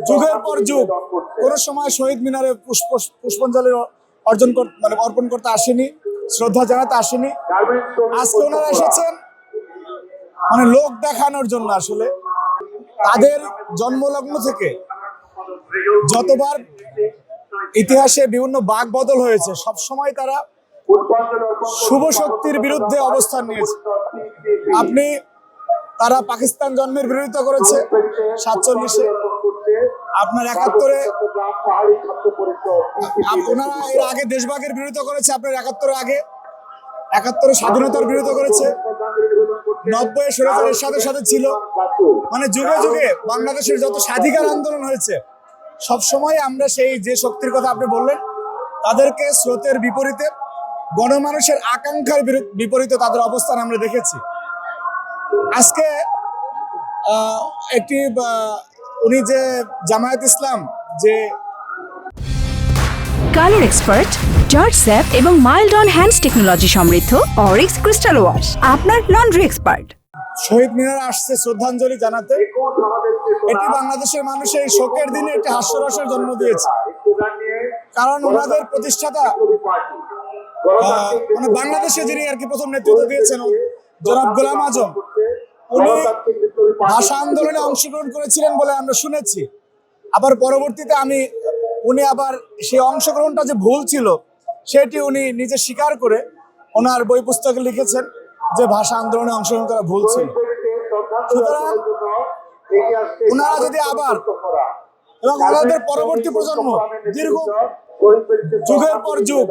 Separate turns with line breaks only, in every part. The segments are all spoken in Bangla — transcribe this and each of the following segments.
যুগের পর যুগ কোন সময় শহীদ মিনারে পুষ্পাঞ্জলি অর্পণ করতে আসেনি, শ্রদ্ধা জানাতে আসেনি। আজকে ওনারা এসেছেন লোক দেখানোর জন্য। আসলে তাদের জন্মলগ্ন থেকে যতবার ইতিহাসে বিভিন্ন বাক বদল হয়েছে, সবসময় তারা শুভ শক্তির বিরুদ্ধে অবস্থান নিয়েছে। তারা পাকিস্তান জন্মের বিরোধিতা করেছে 47-এ, আপনার 71-এ ওনারা এর আগে দেশভাগের বিরোধিতা করেছে, আপনার 71-এ স্বাধীনতার বিরোধিতা করেছে, 90-এ স্বৈরাচারের সাথে ছিল। যুগে যুগে বাংলাদেশের যত স্বাধিকার আন্দোলন হয়েছে সবসময় আমরা সেই যে শক্তির কথা আপনি বললেন তাদেরকে স্রোতের বিপরীতে, গণমানুষের আকাঙ্ক্ষার বিপরীতে তাদের অবস্থান আমরা দেখেছি। আজকে উনি যে জামায়াত ইসলাম যে
কালার এক্সপার্ট, জর্জ স্যাপ এবং মাইল্ড অন হ্যান্ডস টেকনোলজি সমৃদ্ধ অরিক্স ক্রিস্টাল ওয়াশ আপনার লন্ড্রি এক্সপার্ট।
শহীদ মিনারে আসছে শ্রদ্ধাঞ্জলি জানাতে। এটি বাংলাদেশের মানুষের এই শোকের দিনে একটি হাস্যরসের জন্ম দিয়েছে, কারণ ওনাদের প্রতিষ্ঠাতা বাংলাদেশে যিনি প্রথম নেতৃত্ব দিয়েছেন জনাব গোলাম আজম, উনি ভাষা আন্দোলনে অংশগ্রহণ করেছিলেন বলে আমরা শুনেছি। আবার পরবর্তীতে উনি আবার সেই অংশগ্রহণটা যে ভুল ছিল সেটি উনি নিজে স্বীকার করে ওনার বই পুস্তকে লিখেছেন যে ভাষা আন্দোলনে অংশগ্রহণ করা ভুল ছিল। সুতরাং ওনারা যদি আবার এবং ওনাদের পরবর্তী প্রজন্ম দীর্ঘ যুগের পর যুগ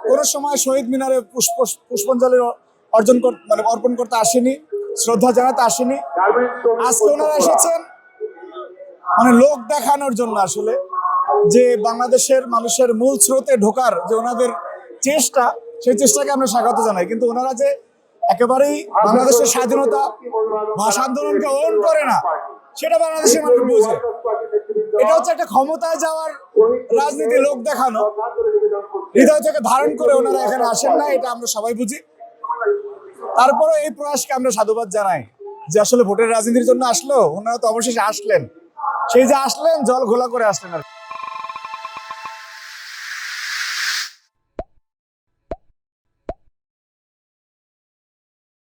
কোন সময় শহীদ মিনারে পুষ্পাঞ্জলি অর্পণ করতে আসেনি, শ্রদ্ধা জানাতে আসেনি। আজকে ওনারা এসেছেন লোক দেখানোর জন্য। আসলে যে বাংলাদেশের মানুষের মূল স্রোতে ঢোকার যে ওনাদের চেষ্টা, সেই চেষ্টাকে আমরা স্বাগত জানাই। কিন্তু ওনারা যে একেবারেই বাংলাদেশের স্বাধীনতা ভাষা আন্দোলনকে ওন করে না, সেটা বাংলাদেশের মানুষ বুঝে। এটা হচ্ছে একটা ক্ষমতায় যাওয়ার রাজনীতি, লোক দেখানো। হৃদয় থেকে ধারণ করে ওনারা এখানে আসেন না, এটা আমরা সবাই বুঝি। তারপরে এই প্রয়াসকে আমরা সাধুবাদ জানাই যে আসলে ভোটের রাজনীতির জন্য আসলো, ওনারা তো অবশেষে আসলেন। সেই যে আসলেন জল ঘোলা করে আসলেন আর